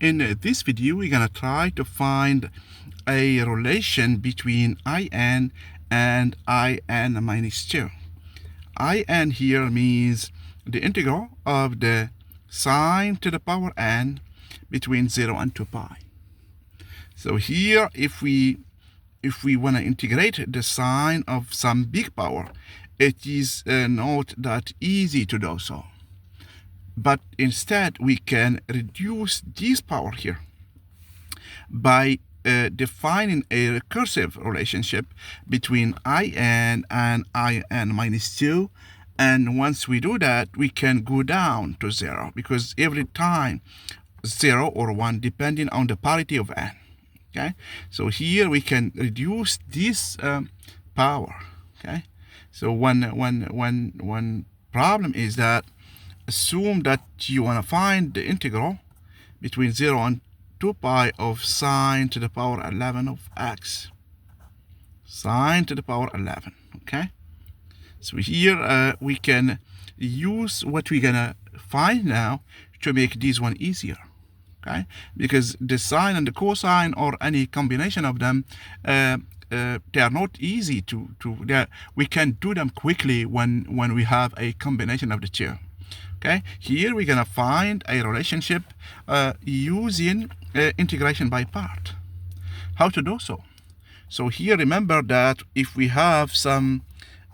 In this video, we're gonna try to find a relation between in and in minus 2. In here means the integral of the sine to the power n between 0 and 2 pi. So here, if we want to integrate the sine of some big power, it is not that easy to do so. But instead, we can reduce this power here by defining a recursive relationship between in and in minus 2. And once we do that, we can go down to 0, because every time 0 or 1, depending on the parity of n. Okay, so here we can reduce this power. Okay, so one problem is that assume that you want to find the integral between 0 and 2 pi of sine to the power 11 of x. Sine to the power 11. Okay, so here we can use what we're gonna find now to make this one easier. Okay, because the sine and the cosine or any combination of them, they are not easy we can do them quickly when we have a combination of the two. Okay, here we're gonna find a relationship using integration by part. How to do so? So here, remember that if we have some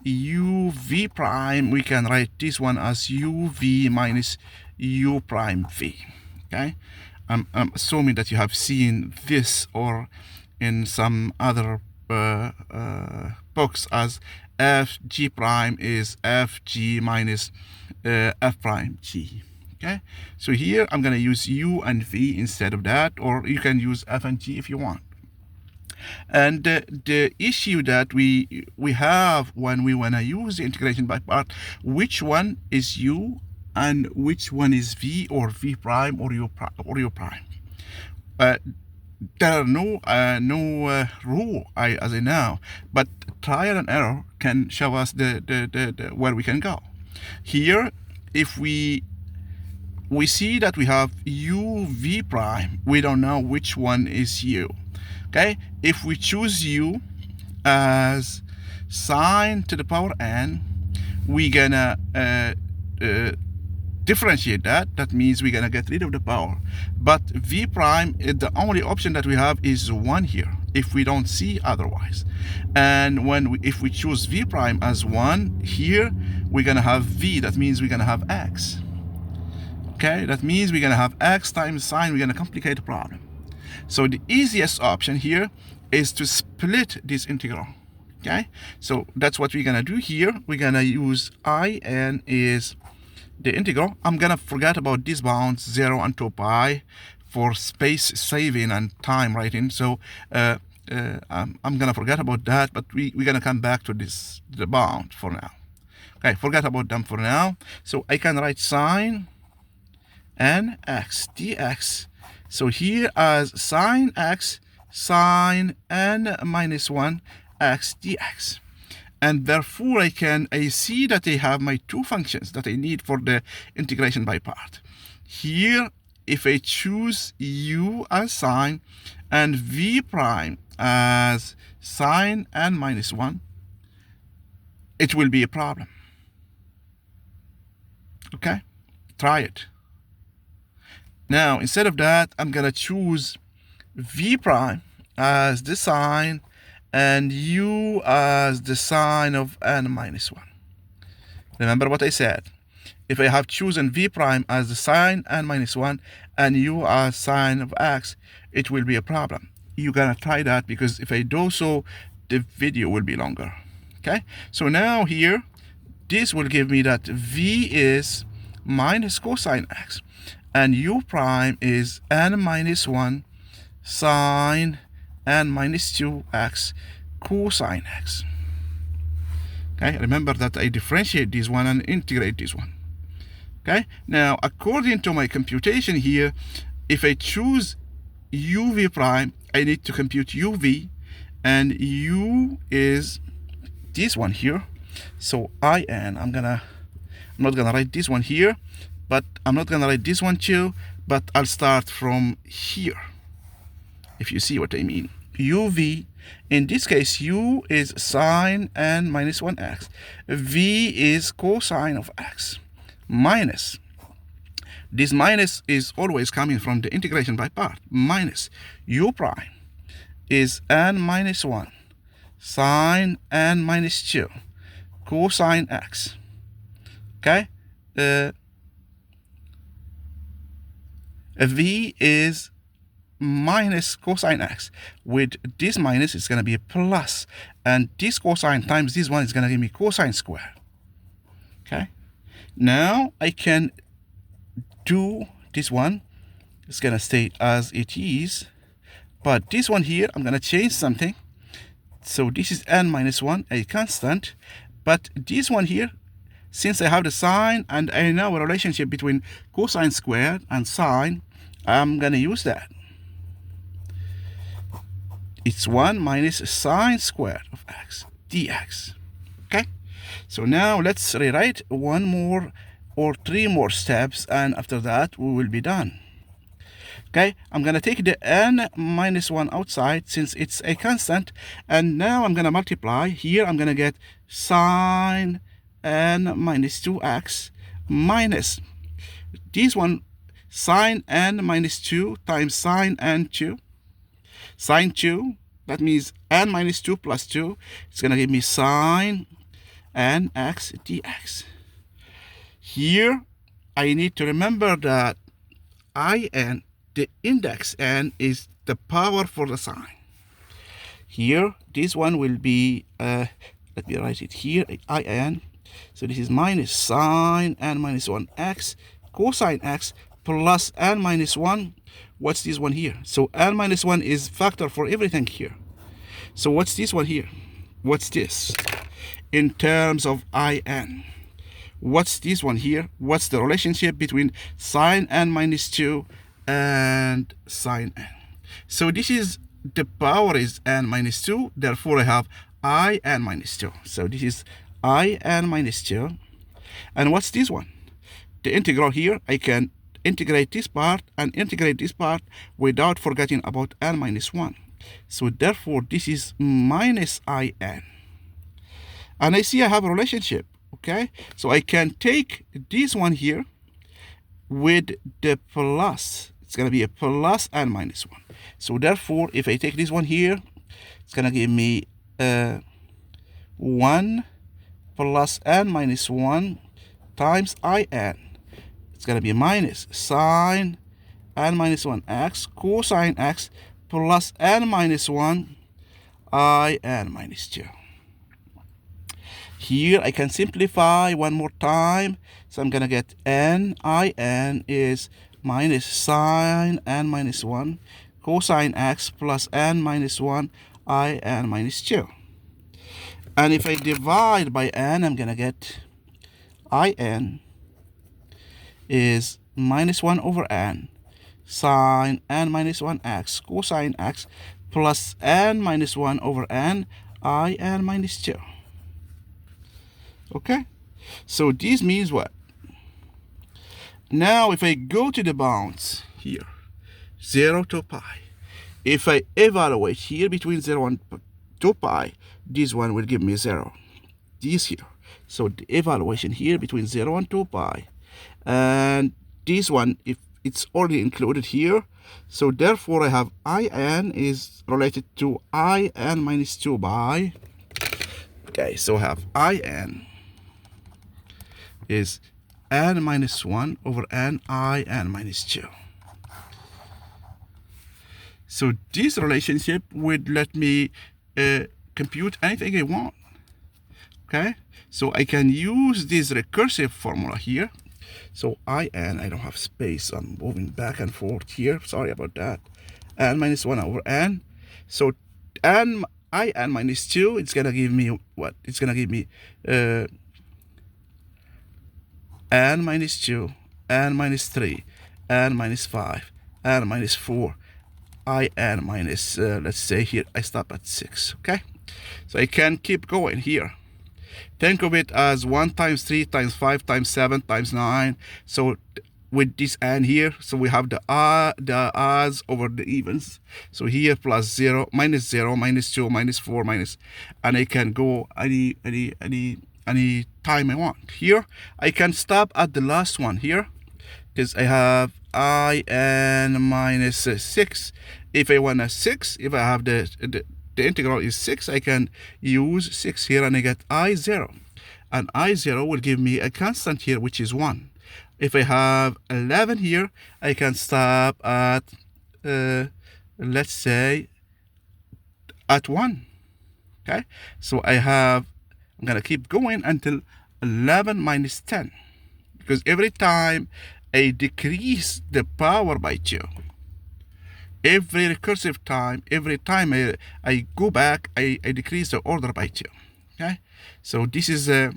uv prime, we can write this one as uv minus u prime v. Okay, I'm assuming that you have seen this or in some other books as fg prime is fg minus f prime g. Okay, so here I'm going to use u and v instead of that, or you can use f and g if you want. And the issue that we have when we want to use the integration by part, which one is u and which one is v, or v prime or u prime. There are no rule as I know, but trial and error can show us the where we can go. Here, if we see that we have u v prime, we don't know which one is u. Okay, if we choose u as sine to the power n, we're gonna differentiate that. That means we're gonna get rid of the power. But v prime, the only option that we have is 1 here, if we don't see otherwise. And if we choose v prime as 1 here, we're gonna have v. That means we're gonna have x. Okay, that means we're gonna have x times sine. We're gonna complicate the problem. So the easiest option here is to split this integral. Okay, so that's what we're gonna do here. We're gonna use in is the integral. I'm gonna forget about these bounds 0 and 2 pi for space saving and time writing. So I'm gonna forget about that, but we're gonna come back to the bound for now. Okay, forget about them for now. So I can write sine n x dx. So here as sine x, sine n minus 1 x dx. And therefore I see that I have my two functions that I need for the integration by part. Here, if I choose u as sine and v prime as sine n minus 1, it will be a problem. Okay, try it. Now, instead of that, I'm gonna choose v prime as the sine and u as the sine of n minus 1. Remember what I said. If I have chosen v prime as the sine n minus 1 and u as sine of x, it will be a problem. You're gonna try that, because if I do so, the video will be longer. Okay, so now here, this will give me that v is minus cosine x, and u prime is n minus 1 sine n minus 2x cosine x. Okay, remember that I differentiate this one and integrate this one. Okay, now according to my computation here, if I choose uv prime, I need to compute uv, and u is this one here. So I'm not gonna write this one here, but I'm not gonna write this one too, but I'll start from here, if you see what I mean. uv, in this case, u is sine n minus 1x. v is cosine of x minus, this minus is always coming from the integration by part, minus u prime is n minus 1 sine n minus 2 cosine x. Okay, v is minus cosine x. With this minus, it's going to be a plus, and this cosine times this one is going to give me cosine square. Okay, now I can do this one. It's going to stay as it is, but this one here, I'm going to change something. So this is n minus 1, a constant, but this one here, since I have the sine and I know a relationship between cosine squared and sine, I'm going to use that. It's 1 minus sine squared of x dx. Okay, so now let's rewrite one more or 3 more steps, and after that we will be done. Okay, I'm going to take the n minus 1 outside since it's a constant, and now I'm going to multiply. Here I'm going to get sine n minus 2x minus this one, sine n minus 2 times sine n 2. Sine 2, that means n minus 2 plus 2. It's going to give me sine n x dx. Here, I need to remember that in, the index n, is the power for the sine. Here, this one will be, let me write it here, in. So this is minus sine n minus 1x cosine x plus n minus 1. What's this one here? So n minus 1 is factor for everything here. So what's this one here? What's this? In terms of in. What's this one here? What's the relationship between sine n minus 2 and sine n? So this is, the power is n minus 2. Therefore, I have in minus 2. So this is in minus 2. And what's this one? The integral here, I can integrate this part and integrate this part without forgetting about n minus 1. So therefore, this is minus in. And I see I have a relationship, okay? So I can take this one here with the plus. It's going to be a plus n minus 1. So therefore, if I take this one here, it's going to give me 1 plus n minus 1 times in. It's going to be minus sine n minus 1x cosine x plus n minus 1 in minus 2. Here I can simplify one more time. So I'm going to get in is minus sine n minus 1 cosine x plus n minus 1 in minus 2. And if I divide by n, I'm going to get in is minus 1 over n sine n minus 1x cosine x plus n minus 1 over n in minus 2. Okay, so this means what? Now if I go to the bounds here, 0 to pi, if I evaluate here between 0 and 2 pi, this one will give me 0. This here. So the evaluation here between 0 and 2 pi, and this one, if it's already included here, so therefore I have in is related to in minus 2 pi. Okay, so I have in is n minus 1 over n minus 2. So this relationship would let me compute anything I want. Okay, so I can use this recursive formula here. So I don't have space, I'm moving back and forth here, sorry about that. N minus 1 over n. So in minus 2, it's gonna give me what? It's gonna give me n minus 2, n minus 3, n minus 5, n minus 4, in minus, let's say here, I stop at 6, okay? So I can keep going here. Think of it as 1 times 3 times 5 times 7 times 9. So with this and here, so we have the odds over the evens. So here plus 0, minus 2, minus 4, minus, and I can go any time I want. Here I can stop at the last one here, because I have in minus 6. If I want a 6, if I have the integral is 6, I can use 6 here, and I get I0. And I0 will give me a constant here, which is 1. If I have 11 here, I can stop at, let's say, at 1. Okay? So I'm going to keep going until 11 minus 10. Because every time I decrease the power by 2, every recursive time, every time I go back, I decrease the order by 2. Okay? So this is the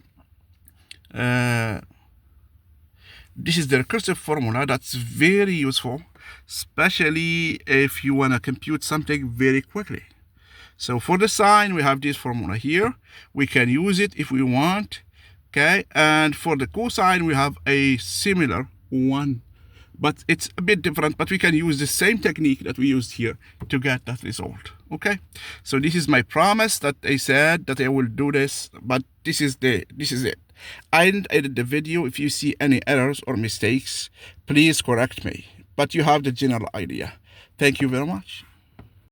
recursive formula that's very useful, especially if you want to compute something very quickly. So for the sine, we have this formula here. We can use it if we want. Okay, and for the cosine, we have a similar one, but it's a bit different, but we can use the same technique that we used here to get that result. Okay, so this is my promise that I said that I will do this, but this is it. I didn't edit the video. If you see any errors or mistakes, please correct me, but you have the general idea. Thank you very much.